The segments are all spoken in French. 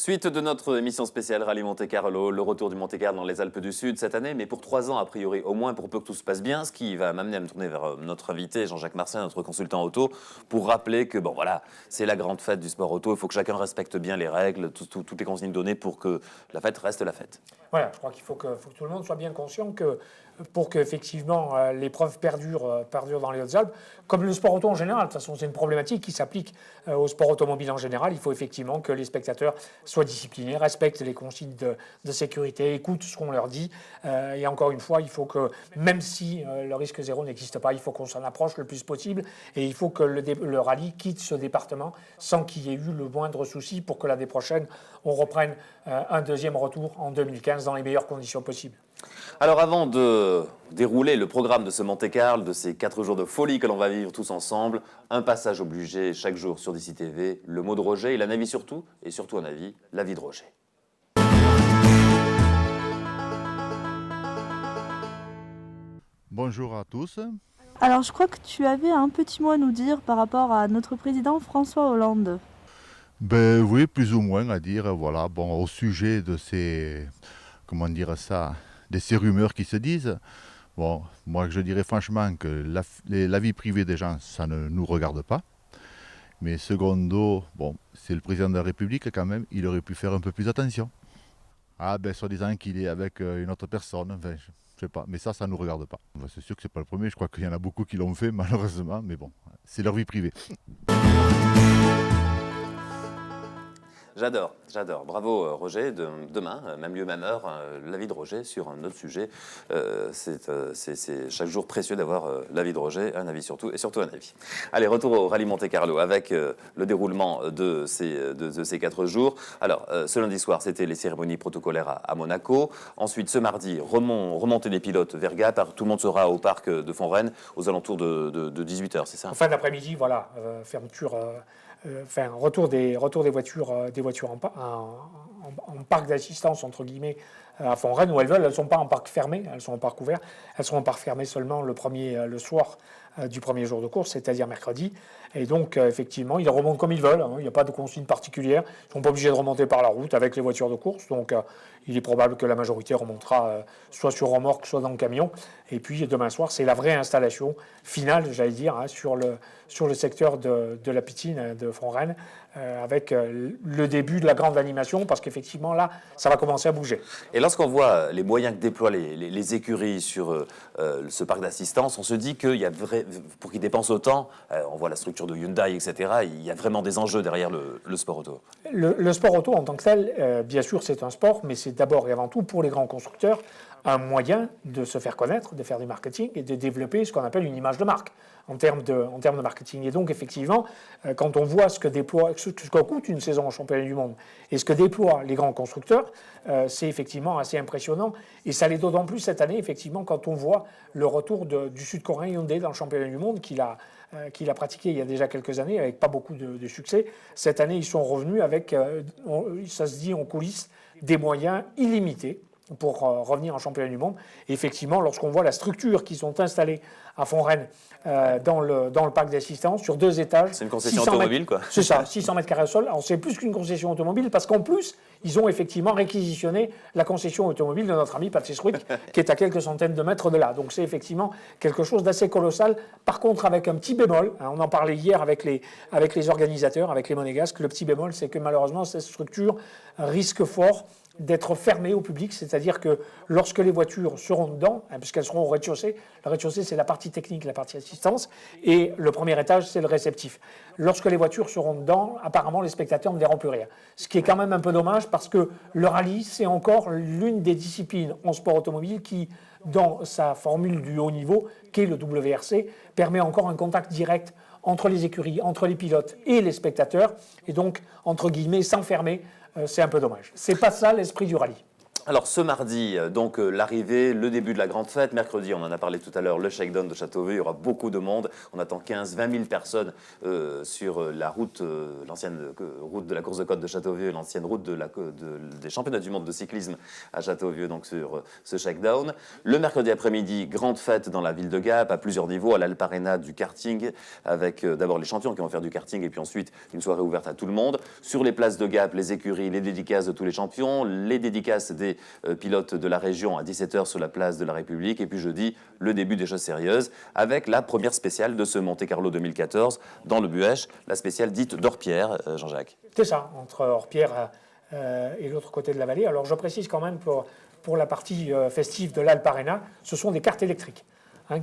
Suite de notre émission spéciale Rallye Monte-Carlo, le retour du Monte-Carlo dans les Alpes du Sud cette année, mais pour 3 ans a priori, au moins pour peu que tout se passe bien, ce qui va m'amener à me tourner vers notre invité Jean-Jacques Marcin, notre consultant auto, pour rappeler que bon voilà, c'est la grande fête du sport auto, il faut que chacun respecte bien les règles, toutes les consignes données pour que la fête reste la fête. Voilà, je crois qu'il faut que tout le monde soit bien conscient que pour qu'effectivement l'épreuve perdure dans les Hautes-Alpes, comme le sport auto en général, de toute façon c'est une problématique qui s'applique au sport automobile en général, il faut effectivement que les spectateurs soient disciplinés, respectent les consignes de sécurité, écoutent ce qu'on leur dit. Et encore une fois, il faut que, même si le risque zéro n'existe pas, il faut qu'on s'en approche le plus possible et il faut que le rallye quitte ce département sans qu'il y ait eu le moindre souci pour que l'année prochaine, on reprenne un deuxième retour en 2015 dans les meilleures conditions possibles. Alors avant de dérouler le programme de ce Monte-Carlo, de ces 4 jours de folie que l'on va vivre tous ensemble, un passage obligé chaque jour sur DC TV, le mot de Roger et la avis surtout, et surtout un avis, la vie de Roger. Bonjour à tous. Alors je crois que tu avais un petit mot à nous dire par rapport à notre président François Hollande. Ben oui, plus ou moins à dire, voilà, bon, au sujet de ces, comment dire ça, de ces rumeurs qui se disent. Bon, moi je dirais franchement que la vie privée des gens, ça ne nous regarde pas. Mais secondo, bon, c'est le président de la République quand même, il aurait pu faire un peu plus attention. Ah ben, soi-disant qu'il est avec une autre personne, enfin, je sais pas, mais ça ne nous regarde pas. Ben, c'est sûr que c'est pas le premier, je crois qu'il y en a beaucoup qui l'ont fait malheureusement, mais bon, c'est leur vie privée. J'adore. Bravo Roger. Demain, même lieu, même heure, l'avis de Roger sur un autre sujet. C'est chaque jour précieux d'avoir l'avis de Roger, un avis surtout, et surtout un avis. Allez, retour au Rallye Monte-Carlo avec le déroulement de ces 4 jours. Alors, ce lundi soir, c'était les cérémonies protocolaires à Monaco. Ensuite, ce mardi, remontée des pilotes vers Gap. Tout le monde sera au parc de Font-Rennes aux alentours de 18h, c'est ça? En fin d'après-midi, voilà, fermeture... retour des voitures en parc d'assistance, entre guillemets, à Font-Rennes, où elles veulent. Elles ne sont pas en parc fermé, elles sont en parc ouvert. Elles sont en parc fermé seulement le soir du premier jour de course, c'est-à-dire mercredi. Et donc, effectivement, ils remontent comme ils veulent. Il n'y a pas de consigne particulière. Ils ne sont pas obligés de remonter par la route avec les voitures de course. Donc, il est probable que la majorité remontera soit sur remorque, soit dans le camion. Et puis, demain soir, c'est la vraie installation finale, j'allais dire, sur le secteur de la Pitine de Font-Rennes, avec le début de la grande animation, parce qu'effectivement, là, ça va commencer à bouger. Et lorsqu'on voit les moyens que déploient les écuries sur ce parc d'assistance, on se dit qu'il y a pour qu'ils dépensent autant, on voit la structure de Hyundai, etc., il y a vraiment des enjeux derrière le sport auto. Le sport auto en tant que tel, bien sûr, c'est un sport, mais c'est d'abord et avant tout pour les grands constructeurs un moyen de se faire connaître, de faire du marketing et de développer ce qu'on appelle une image de marque en termes de marketing. Et donc, effectivement, quand on voit ce que coûte une saison en championnat du monde et ce que déploient les grands constructeurs, c'est effectivement assez impressionnant. Et ça l'est d'autant plus cette année, effectivement, quand on voit le retour du Sud-Coréen Hyundai dans le championnat du monde qu'il a pratiqué il y a déjà quelques années avec pas beaucoup de succès. Cette année, ils sont revenus avec, ça se dit en coulisses, des moyens illimités pour revenir en championnat du monde. Et effectivement, lorsqu'on voit la structure qui sont installées à Font-Rennes dans le parc d'assistance, sur 2 étages... C'est une concession automobile, quoi. C'est ça, 600 mètres carrés au sol. Alors, c'est plus qu'une concession automobile, parce qu'en plus, ils ont effectivement réquisitionné la concession automobile de notre ami Patrice Ruick, qui est à quelques centaines de mètres de là. Donc, c'est effectivement quelque chose d'assez colossal. Par contre, avec un petit bémol, on en parlait hier avec les organisateurs, avec les Monégasques, le petit bémol, c'est que malheureusement, cette structure risque fort d'être fermée au public, c'est-à-dire que lorsque les voitures seront dedans, puisqu'elles seront au rez-de-chaussée, le rez-de-chaussée c'est la partie technique, la partie assistance, et le premier étage c'est le réceptif. Lorsque les voitures seront dedans, apparemment les spectateurs ne verront plus rien. Ce qui est quand même un peu dommage parce que le rallye c'est encore l'une des disciplines en sport automobile qui, dans sa formule du haut niveau, qu'est le WRC, permet encore un contact direct entre les écuries, entre les pilotes et les spectateurs, et donc, entre guillemets, s'enfermer, c'est un peu dommage. C'est pas ça l'esprit du rallye. Alors ce mardi, donc l'arrivée, le début de la grande fête. Mercredi, on en a parlé tout à l'heure, le shakedown de Châteauvieux. Il y aura beaucoup de monde. On attend 15-20 000 personnes sur la route, l'ancienne route de la course de côte de Châteauvieux, l'ancienne route des championnats du monde de cyclisme à Châteauvieux, donc sur ce shakedown. Le mercredi après-midi, grande fête dans la ville de Gap, à plusieurs niveaux, à l'Alparena du karting, avec d'abord les champions qui vont faire du karting et puis ensuite une soirée ouverte à tout le monde. Sur les places de Gap, les écuries, les dédicaces de tous les champions, les dédicaces des pilotes de la région à 17h sur la place de la République. Et puis jeudi, le début des choses sérieuses avec la première spéciale de ce Monte-Carlo 2014 dans le Buëch, la spéciale dite d'Orpierre, Jean-Jacques. C'est ça, entre Orpierre et l'autre côté de la vallée. Alors je précise quand même pour la partie festive de l'Alparena, ce sont des cartes électriques.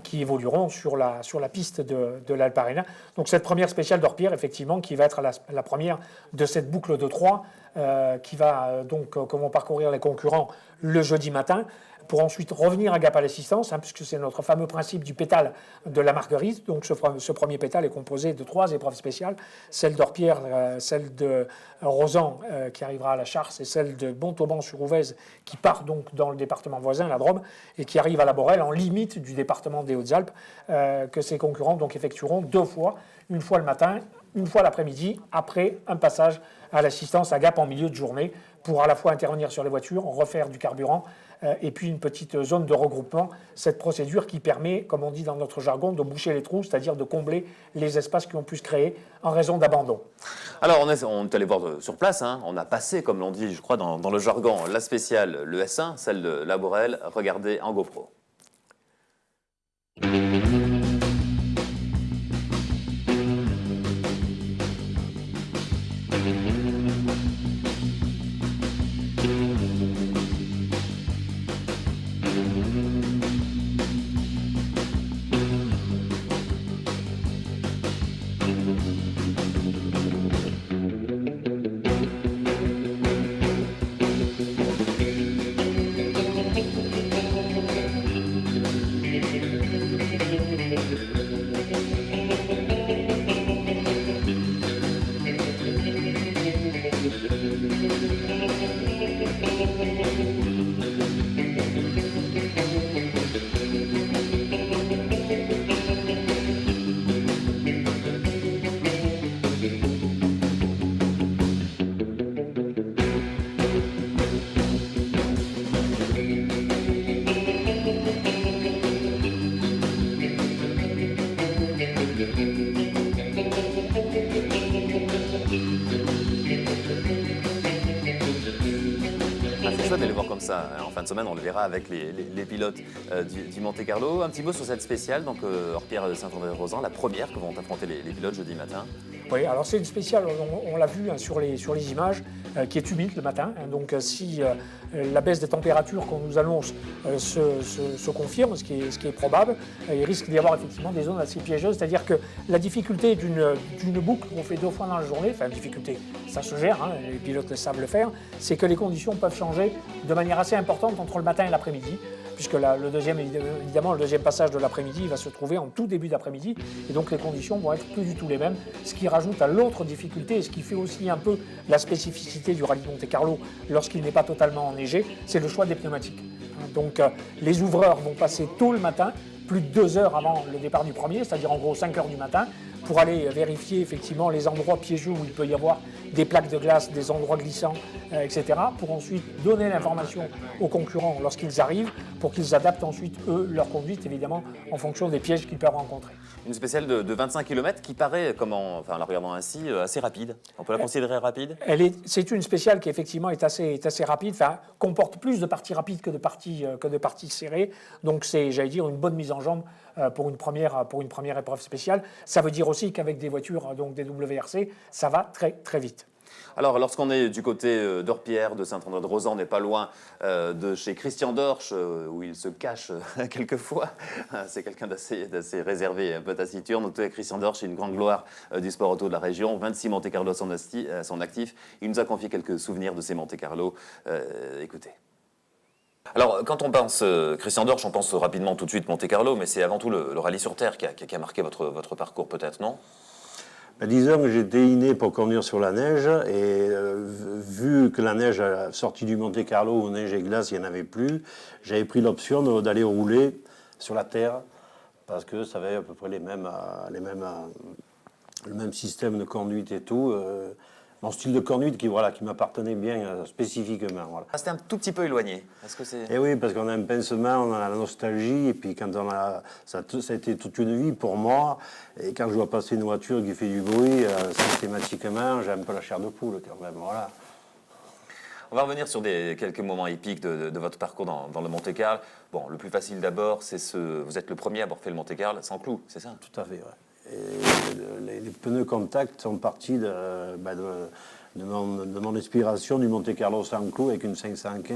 Qui évolueront sur la piste de l'Alparena. Donc cette première spéciale d'Orpierre, effectivement, qui va être la première de cette boucle de 3, qui va donc, comment parcourir les concurrents le jeudi matin, pour ensuite revenir à Gap à l'assistance, puisque c'est notre fameux principe du pétale de la Marguerite. Donc ce premier pétale est composé de 3 épreuves spéciales, celle d'Orpierre, celle de Rosan qui arrivera à la Charce et celle de Montauban-sur-Ouvèze qui part donc dans le département voisin, la Drôme, et qui arrive à la Borelle en limite du département des Hautes-Alpes, que ses concurrents donc effectueront 2 fois, une fois le matin, une fois l'après-midi, après un passage à l'assistance à Gap en milieu de journée, pour à la fois intervenir sur les voitures, refaire du carburant, et puis une petite zone de regroupement, cette procédure qui permet, comme on dit dans notre jargon, de boucher les trous, c'est-à-dire de combler les espaces qui ont pu se créer en raison d'abandon. Alors on est allé voir sur place, on a passé, comme l'on dit, je crois, dans le jargon, la spéciale, le S1, celle de la Borelle, regardez en GoPro. C'est chouette de les voir comme ça. En fin de semaine, on le verra avec les pilotes du Monte-Carlo. Un petit mot sur cette spéciale, donc Orpierre Saint-André-Rosan, la première que vont affronter les pilotes jeudi matin. Oui, alors c'est une spéciale, on l'a vu sur les images, qui est humide le matin. Donc si la baisse des températures qu'on nous annonce se confirme, ce qui est probable, il risque d'y avoir effectivement des zones assez piégeuses. C'est-à-dire que la difficulté d'une boucle qu'on fait 2 fois dans la journée, enfin difficulté, ça se gère, les pilotes le savent le faire, c'est que les conditions peuvent changer de manière assez importante entre le matin et l'après-midi, puisque le deuxième passage de l'après-midi va se trouver en tout début d'après-midi, et donc les conditions vont être plus du tout les mêmes, ce qui rajoute à l'autre difficulté, et ce qui fait aussi un peu la spécificité du rallye de Monte-Carlo lorsqu'il n'est pas totalement enneigé, c'est le choix des pneumatiques. Donc les ouvreurs vont passer tôt le matin, plus de 2 heures avant le départ du premier, c'est-à-dire en gros 5 heures du matin, pour aller vérifier effectivement les endroits piégeux où il peut y avoir des plaques de glace, des endroits glissants, etc. pour ensuite donner l'information aux concurrents lorsqu'ils arrivent, pour qu'ils adaptent ensuite, eux, leur conduite, évidemment, en fonction des pièges qu'ils peuvent rencontrer. Une spéciale de 25 km qui paraît, en la regardant ainsi, assez rapide. On peut la considérer rapide ? C'est une spéciale qui effectivement est assez rapide, comporte plus de parties rapides que de parties serrées. Donc c'est, j'allais dire, une bonne mise en jambe pour une première épreuve spéciale. Ça veut dire aussi qu'avec des voitures, donc des WRC, ça va très très vite. Alors, lorsqu'on est du côté d'Orpierre, de Saint-André-de-Rosan, on n'est pas loin de chez Christian Dorsch, où il se cache quelquefois. C'est quelqu'un d'assez réservé, un peu taciturne. Donc, Christian Dorsch est une grande gloire du sport auto de la région. 26 Monte-Carlo à son actif. Il nous a confié quelques souvenirs de ces Monte-Carlo. Écoutez. Alors, quand on pense Christian Dorsch, on pense rapidement tout de suite Monte-Carlo, mais c'est avant tout le rallye sur terre qui a marqué votre parcours, peut-être, non ? Disons que j'étais inné pour conduire sur la neige et vu que la neige a sorti du Monte Carlo où neige et glace, il n'y en avait plus, j'avais pris l'option d'aller rouler sur la terre parce que ça avait à peu près le même système de conduite et tout. Mon style de conduite qui m'appartenait bien spécifiquement. Voilà. Ah, c'était un tout petit peu éloigné. Et oui, parce qu'on a un pincement, on a la nostalgie, et puis quand ça a été toute une vie pour moi, et quand je vois passer une voiture qui fait du bruit, systématiquement, j'ai un peu la chair de poule quand même. Voilà. On va revenir sur quelques moments épiques de votre parcours dans le Monte-Carlo. Bon, le plus facile d'abord, vous êtes le premier à avoir fait le Monte-Carlo sans clous, c'est ça? Tout à fait, ouais. Et les pneus contact sont partis de mon inspiration du Monte Carlo sans clous avec une 505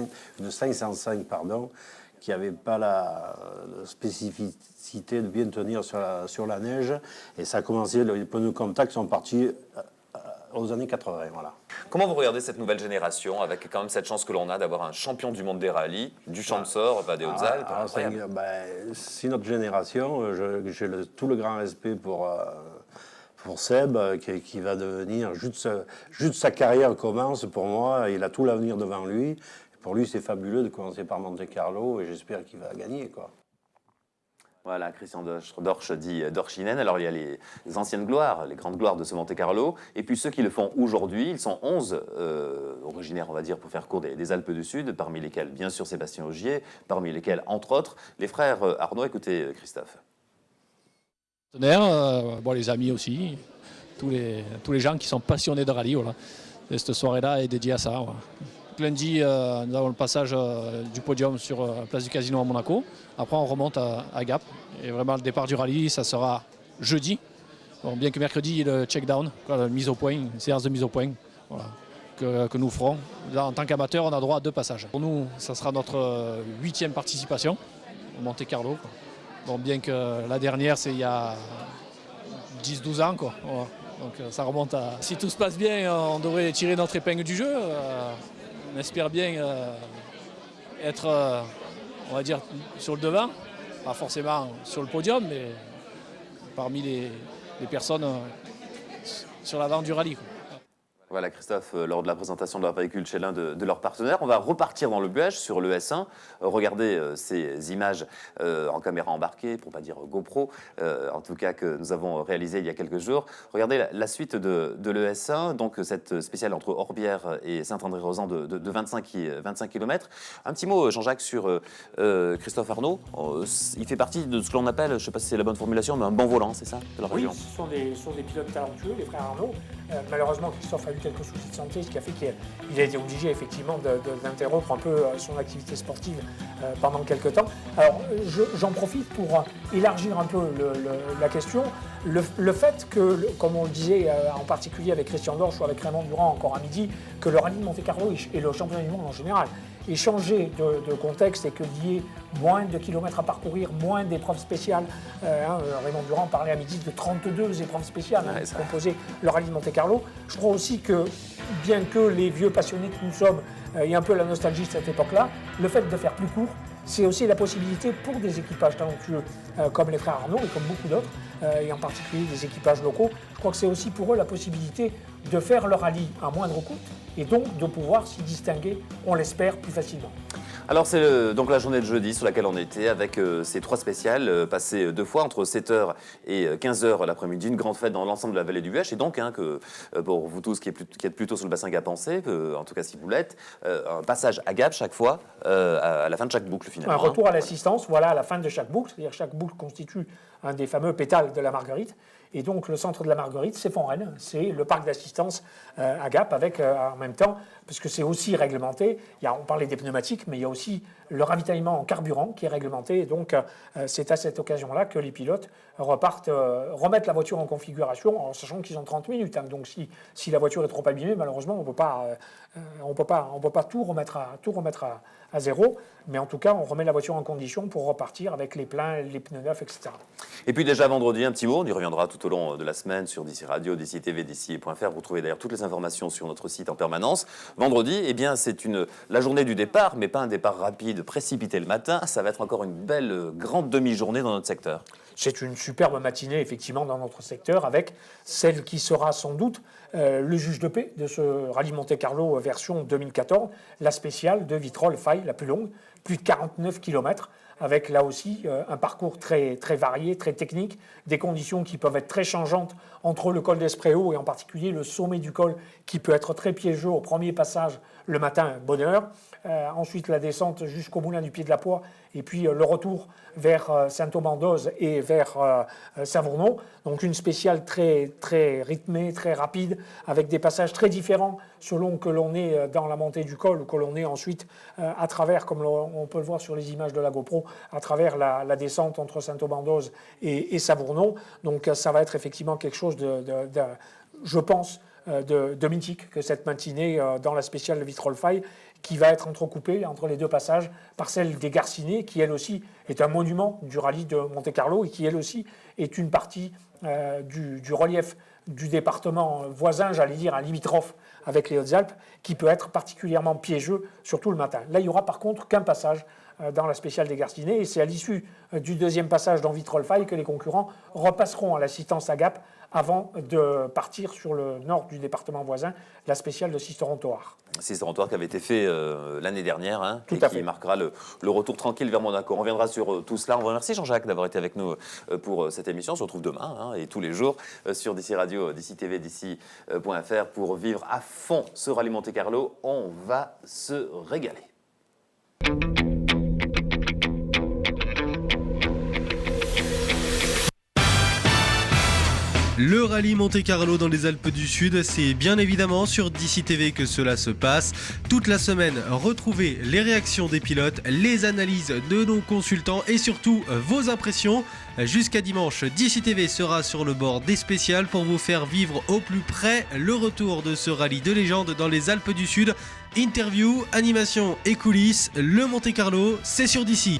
qui n'avait pas la spécificité de bien tenir sur la neige. Et ça a commencé, les pneus contact sont partis aux années 80. Voilà. Comment vous regardez cette nouvelle génération avec quand même cette chance que l'on a d'avoir un champion du monde des rallyes, du Champsaur, des Hautes-Alpes? C'est notre génération. J'ai tout le grand respect pour Seb, qui va devenir, juste sa carrière commence pour moi, il a tout l'avenir devant lui. Pour lui, c'est fabuleux de commencer par Monte Carlo et j'espère qu'il va gagner, quoi. Voilà, Christian Dorsch dit Dorschinen. Alors, il y a les anciennes gloires, les grandes gloires de ce Monte-Carlo, et puis ceux qui le font aujourd'hui. Ils sont 11 originaires, on va dire, pour faire court, des Alpes du Sud, parmi lesquels, bien sûr, Sébastien Ogier, parmi lesquels, entre autres, les frères Arnaud. Écoutez, Christophe. Les amis aussi, tous les gens qui sont passionnés de rallye. Voilà. Et cette soirée-là est dédiée à ça. Voilà. Lundi, nous avons le passage du podium sur la place du Casino à Monaco. Après, on remonte à Gap. Et vraiment, le départ du rallye, ça sera jeudi. Bon, bien que mercredi, il y ait le check-down, la mise au point, une séance de mise au point voilà, que nous ferons. Là, en tant qu'amateur, on a droit à 2 passages. Pour nous, ça sera notre 8e participation au Monte-Carlo. Bon, bien que la dernière, c'est il y a 10-12 ans. Quoi. Voilà. Donc ça remonte à... Si tout se passe bien, on devrait tirer notre épingle du jeu. On espère bien être, on va dire, sur le devant. Pas forcément sur le podium, mais parmi les personnes sur l'avant du rallye. Quoi. Voilà, Christophe, lors de la présentation de leur véhicule chez l'un de leurs partenaires. On va repartir dans le Buège sur le S1. Regardez ces images en caméra embarquée, pour ne pas dire GoPro, en tout cas que nous avons réalisé il y a quelques jours. Regardez la suite de l'ES1, donc cette spéciale entre Orbières et Saint-André-Rosan de 25 km. Un petit mot, Jean-Jacques, sur Christophe Arnaud. Il fait partie de ce que l'on appelle, je ne sais pas si c'est la bonne formulation, mais un bon volant, c'est ça, de la région? Oui, ce sont des pilotes talentueux, les frères Arnaud. Malheureusement, Christophe a eu quelques soucis de santé, ce qui a fait qu'il a été obligé effectivement d'interrompre un peu son activité sportive pendant quelques temps. Alors j'en profite pour élargir un peu la question. Le fait que, comme on le disait en particulier avec Christian Dorsch ou avec Raymond Durand encore à midi, que le rallye de Monte-Carlo et le championnat du monde en général ait changé de contexte et qu'il y ait moins de kilomètres à parcourir, moins d'épreuves spéciales. Raymond Durand parlait à midi de 32 épreuves spéciales qui composaient le rallye de Monte-Carlo. Je crois aussi que, bien que les vieux passionnés que nous sommes aient un peu la nostalgie de cette époque-là, le fait de faire plus court, c'est aussi la possibilité pour des équipages talentueux comme les frères Arnaud et comme beaucoup d'autres, et en particulier des équipages locaux, je crois que c'est aussi pour eux la possibilité de faire le rallye à moindre coût et donc de pouvoir s'y distinguer, on l'espère, plus facilement. Alors c'est donc la journée de jeudi sur laquelle on était avec ces 3 spéciales passées 2 fois entre 7h et 15h l'après-midi, une grande fête dans l'ensemble de la vallée du Buège et donc que pour vous tous qui êtes plutôt sur le bassin gapençais, en tout cas si vous l'êtes, un passage à Gap chaque fois à la fin de chaque boucle finalement. Un retour à l'assistance, voilà, à la fin de chaque boucle, c'est-à-dire chaque boucle constitue un des fameux pétales de la Marguerite. Et donc le centre de la Marguerite, c'est Fontaine, c'est le parc d'assistance à Gap avec en même temps, parce que c'est aussi réglementé, on parlait des pneumatiques, mais il y a aussi le ravitaillement en carburant qui est réglementé. Et donc c'est à cette occasion-là que les pilotes remettent la voiture en configuration, en sachant qu'ils ont 30 minutes. Donc si la voiture est trop abîmée, malheureusement, on ne peut pas tout remettre à zéro. Mais en tout cas, on remet la voiture en condition pour repartir avec les pleins, les pneus neufs, etc. Et puis déjà vendredi, un petit mot, on y reviendra tout au long de la semaine sur DC Radio, DC TV, DC.fr. Vous trouvez d'ailleurs toutes les informations sur notre site en permanence. Vendredi, eh bien, c'est la journée du départ, mais pas un départ rapide, précipité le matin. Ça va être encore une belle, grande demi-journée dans notre secteur. c'est une superbe matinée, effectivement, dans notre secteur, avec celle qui sera sans doute le juge de paix de ce rallye Monte-Carlo version 2014, la spéciale de Vitrolles-Faye, la plus longue, plus de 49 km, avec là aussi un parcours très, très varié, très technique, des conditions qui peuvent être très changeantes entre le col d'Espreau et en particulier le sommet du col qui peut être très piégeux au premier passage le matin, bonne heure. Ensuite la descente jusqu'au moulin du Pied de la Poix et puis le retour vers Saint-Aubin-d'Oz et vers Saint-Vournon. Donc une spéciale très, très rythmée, très rapide, avec des passages très différents selon que l'on est dans la montée du col ou que l'on est ensuite à travers, comme on peut le voir sur les images de la GoPro, à travers la descente entre Saint-Aubin-d'Oz et Saint-Vournon. Donc ça va être effectivement quelque chose je pense, de mythique que cette matinée dans la spéciale de Vitrolles-Faye, qui va être entrecoupée entre les deux passages par celle des Garcinets, qui elle aussi est un monument du rallye de Monte-Carlo et qui elle aussi est une partie du relief du département voisin, j'allais dire un limitrophe avec les Hautes-Alpes, qui peut être particulièrement piégeux, surtout le matin. Là, il n'y aura par contre qu'un passage dans la spéciale des Garcinets, et c'est à l'issue du deuxième passage dans Vitrolles-Faye que les concurrents repasseront à l'assistance à Gap avant de partir sur le nord du département voisin, la spéciale de Sisteron-Thouars. Sisteron-Thouars qui avait été fait l'année dernière, hein, Tout et à qui fait. marquera le retour tranquille vers Monaco. On reviendra sur tout cela. On remercie Jean-Jacques d'avoir été avec nous pour cette émission. On se retrouve demain hein, et tous les jours sur DC Radio, DC TV, DC.fr pour vivre à fond ce rallye Monte-Carlo. On va se régaler. Le rallye Monte-Carlo dans les Alpes du Sud, c'est bien évidemment sur DC TV que cela se passe. Toute la semaine, retrouvez les réactions des pilotes, les analyses de nos consultants et surtout vos impressions. Jusqu'à dimanche, DC TV sera sur le bord des spéciales pour vous faire vivre au plus près le retour de ce rallye de légende dans les Alpes du Sud. Interview, animation et coulisses, le Monte-Carlo, c'est sur DC.